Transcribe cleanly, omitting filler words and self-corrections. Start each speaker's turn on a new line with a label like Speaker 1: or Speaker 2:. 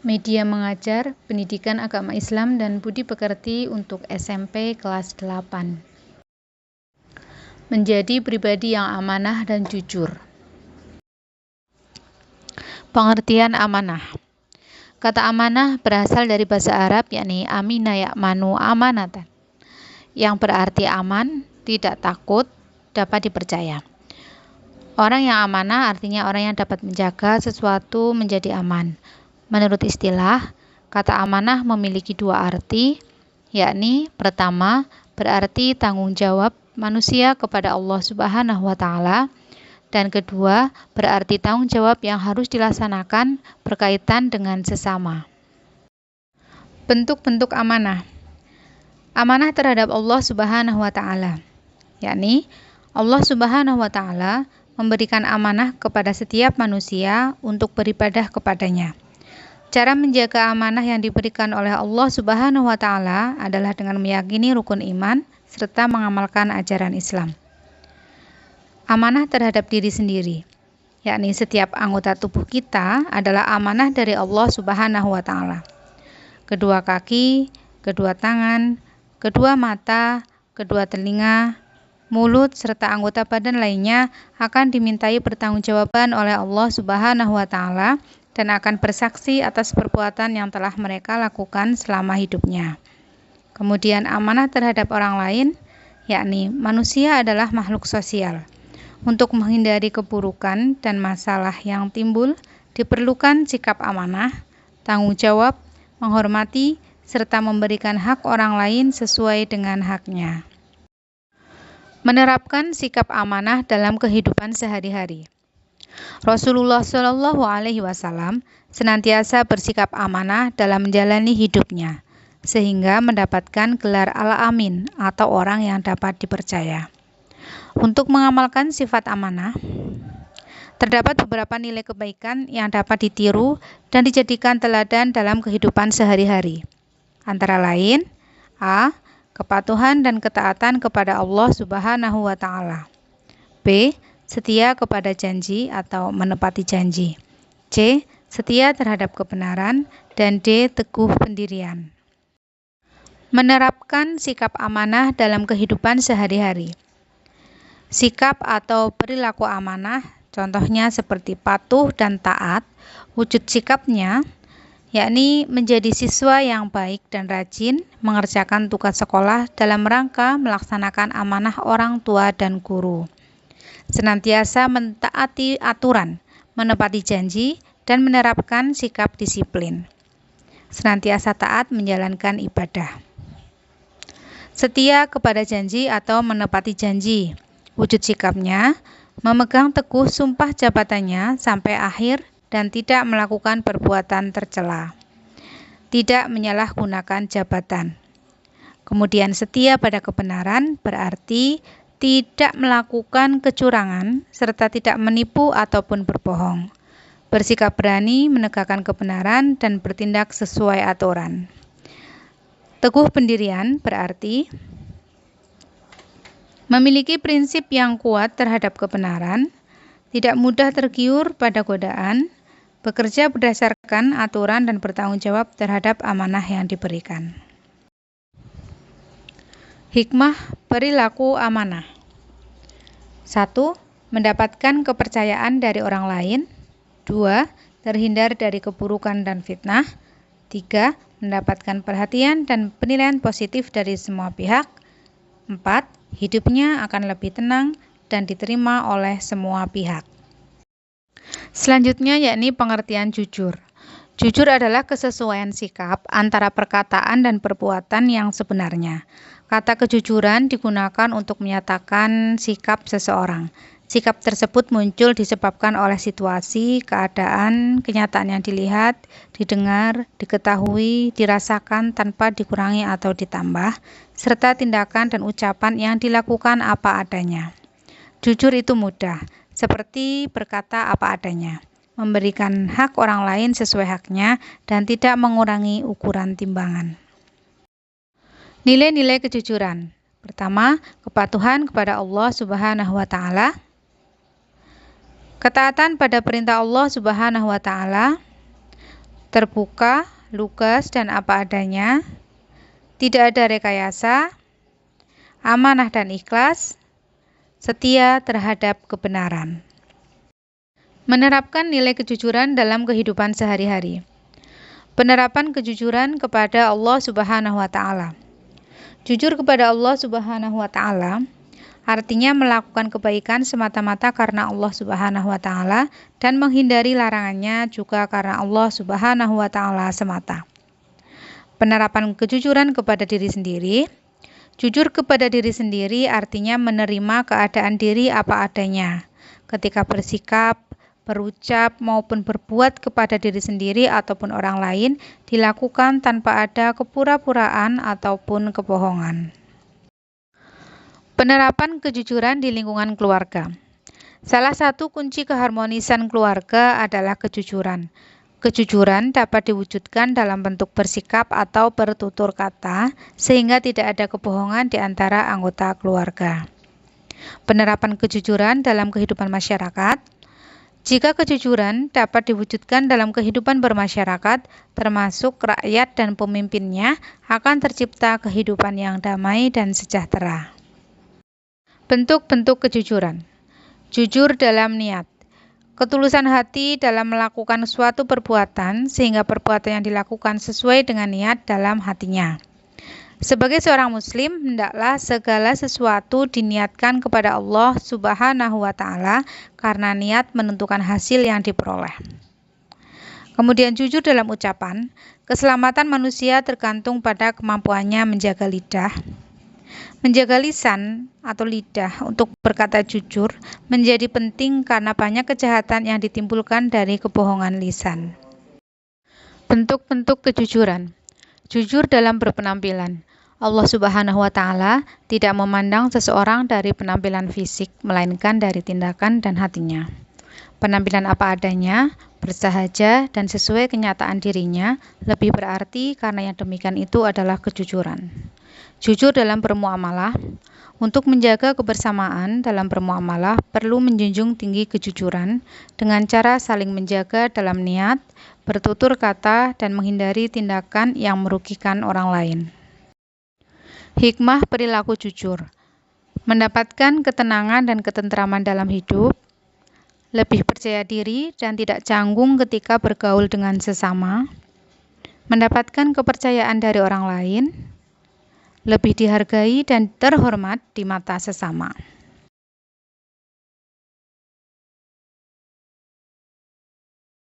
Speaker 1: Media mengajar, pendidikan agama Islam dan budi pekerti untuk SMP kelas 8. Menjadi pribadi yang amanah dan jujur. Pengertian amanah. Kata amanah berasal dari bahasa Arab yakni amina ya'manu amanatan, yang berarti aman, tidak takut, dapat dipercaya. Orang yang amanah artinya orang yang dapat menjaga sesuatu menjadi aman. Menurut istilah, kata amanah memiliki dua arti, yakni pertama, berarti tanggung jawab manusia kepada Allah Subhanahu wa Ta'ala, dan kedua, berarti tanggung jawab yang harus dilaksanakan berkaitan dengan sesama. Bentuk-bentuk amanah. Amanah terhadap Allah Subhanahu wa Ta'ala, yakni Allah Subhanahu wa Ta'ala memberikan amanah kepada setiap manusia untuk beribadah kepadanya. Cara menjaga amanah yang diberikan oleh Allah Subhanahu wa Ta'ala adalah dengan meyakini rukun iman serta mengamalkan ajaran Islam. Amanah terhadap diri sendiri, yakni setiap anggota tubuh kita adalah amanah dari Allah Subhanahu wa Ta'ala. Kedua kaki, kedua tangan, kedua mata, kedua telinga, mulut serta anggota badan lainnya akan dimintai pertanggungjawaban oleh Allah Subhanahu wa Ta'ala dan akan bersaksi atas perbuatan yang telah mereka lakukan selama hidupnya. Kemudian amanah terhadap orang lain, yakni manusia adalah makhluk sosial. Untuk menghindari keburukan dan masalah yang timbul, diperlukan sikap amanah, tanggung jawab, menghormati, serta memberikan hak orang lain sesuai dengan haknya. Menerapkan sikap amanah dalam kehidupan sehari-hari. Rasulullah Shallallahu Alaihi Wasallam senantiasa bersikap amanah dalam menjalani hidupnya, sehingga mendapatkan gelar Al-Amin atau orang yang dapat dipercaya. Untuk mengamalkan sifat amanah, terdapat beberapa nilai kebaikan yang dapat ditiru dan dijadikan teladan dalam kehidupan sehari-hari. Antara lain, A. Kepatuhan dan ketaatan kepada Allah Subhanahu wa Ta'ala. B. Setia kepada janji atau menepati janji. C. Setia terhadap kebenaran. Dan D. Teguh pendirian. Menerapkan sikap amanah dalam kehidupan sehari-hari. Sikap atau perilaku amanah, contohnya seperti patuh dan taat, wujud sikapnya, yakni menjadi siswa yang baik dan rajin, mengerjakan tugas sekolah dalam rangka melaksanakan amanah orang tua dan guru. Senantiasa mentaati aturan, menepati janji, dan menerapkan sikap disiplin. Senantiasa taat menjalankan ibadah. Setia kepada janji atau menepati janji. Wujud sikapnya, memegang teguh sumpah jabatannya sampai akhir dan tidak melakukan perbuatan tercela. Tidak menyalahgunakan jabatan. Kemudian setia pada kebenaran berarti tidak melakukan kecurangan, serta tidak menipu ataupun berbohong. Bersikap berani menegakkan kebenaran dan bertindak sesuai aturan. Teguh pendirian berarti memiliki prinsip yang kuat terhadap kebenaran, tidak mudah tergiur pada godaan, bekerja berdasarkan aturan dan bertanggung jawab terhadap amanah yang diberikan. Hikmah perilaku amanah. 1. Mendapatkan kepercayaan dari orang lain. 2. Terhindar dari keburukan dan fitnah. 3. Mendapatkan perhatian dan penilaian positif dari semua pihak. 4. Hidupnya akan lebih tenang dan diterima oleh semua pihak. Selanjutnya yakni pengertian jujur. Jujur adalah kesesuaian sikap antara perkataan dan perbuatan yang sebenarnya. Kata kejujuran digunakan untuk menyatakan sikap seseorang. Sikap tersebut muncul disebabkan oleh situasi, keadaan, kenyataan yang dilihat, didengar, diketahui, dirasakan tanpa dikurangi atau ditambah, serta tindakan dan ucapan yang dilakukan apa adanya. Jujur itu mudah, seperti berkata apa adanya, memberikan hak orang lain sesuai haknya, dan tidak mengurangi ukuran timbangan. Nilai-nilai kejujuran. Pertama, kepatuhan kepada Allah Subhanahu wa Ta'ala. Ketaatan pada perintah Allah Subhanahu wa Ta'ala. terbuka, lugas, dan apa adanya, tidak ada rekayasa, amanah dan ikhlas, setia terhadap kebenaran. Menerapkan nilai kejujuran dalam kehidupan sehari-hari. Penerapan kejujuran kepada Allah Subhanahu wa Ta'ala. Jujur kepada Allah Subhanahu wa Ta'ala artinya melakukan kebaikan semata-mata karena Allah Subhanahu wa Ta'ala dan menghindari larangannya juga karena Allah Subhanahu wa Ta'ala semata. Penerapan kejujuran kepada diri sendiri. Jujur kepada diri sendiri artinya menerima keadaan diri apa adanya ketika bersikap, berucap maupun berbuat kepada diri sendiri ataupun orang lain dilakukan tanpa ada kepura-puraan ataupun kebohongan. Penerapan kejujuran di lingkungan keluarga. Salah satu kunci keharmonisan keluarga adalah kejujuran. Kejujuran dapat diwujudkan dalam bentuk bersikap atau bertutur kata sehingga tidak ada kebohongan di antara anggota keluarga. Penerapan kejujuran dalam kehidupan masyarakat. Jika kejujuran dapat diwujudkan dalam kehidupan bermasyarakat, termasuk rakyat dan pemimpinnya, akan tercipta kehidupan yang damai dan sejahtera. Bentuk-bentuk kejujuran. Jujur dalam niat. Ketulusan hati dalam melakukan suatu perbuatan sehingga perbuatan yang dilakukan sesuai dengan niat dalam hatinya. Sebagai seorang muslim, hendaklah segala sesuatu diniatkan kepada Allah Subhanahu wa Ta'ala karena niat menentukan hasil yang diperoleh. Kemudian jujur dalam ucapan. Keselamatan manusia tergantung pada kemampuannya menjaga lidah. Menjaga lisan atau lidah untuk berkata jujur menjadi penting karena banyak kejahatan yang ditimbulkan dari kebohongan lisan. Bentuk-bentuk kejujuran. Jujur dalam berpenampilan. Allah Subhanahu wa Ta'ala tidak memandang seseorang dari penampilan fisik, melainkan dari tindakan dan hatinya. Penampilan apa adanya, bersahaja, dan sesuai kenyataan dirinya lebih berarti karena yang demikian itu adalah kejujuran. Jujur dalam bermuamalah. Untuk menjaga kebersamaan dalam bermuamalah perlu menjunjung tinggi kejujuran dengan cara saling menjaga dalam niat, bertutur kata, dan menghindari tindakan yang merugikan orang lain. Hikmah perilaku jujur. Mendapatkan ketenangan dan ketentraman dalam hidup, lebih percaya diri dan tidak canggung ketika bergaul dengan sesama, mendapatkan kepercayaan dari orang lain, lebih dihargai dan terhormat di mata sesama.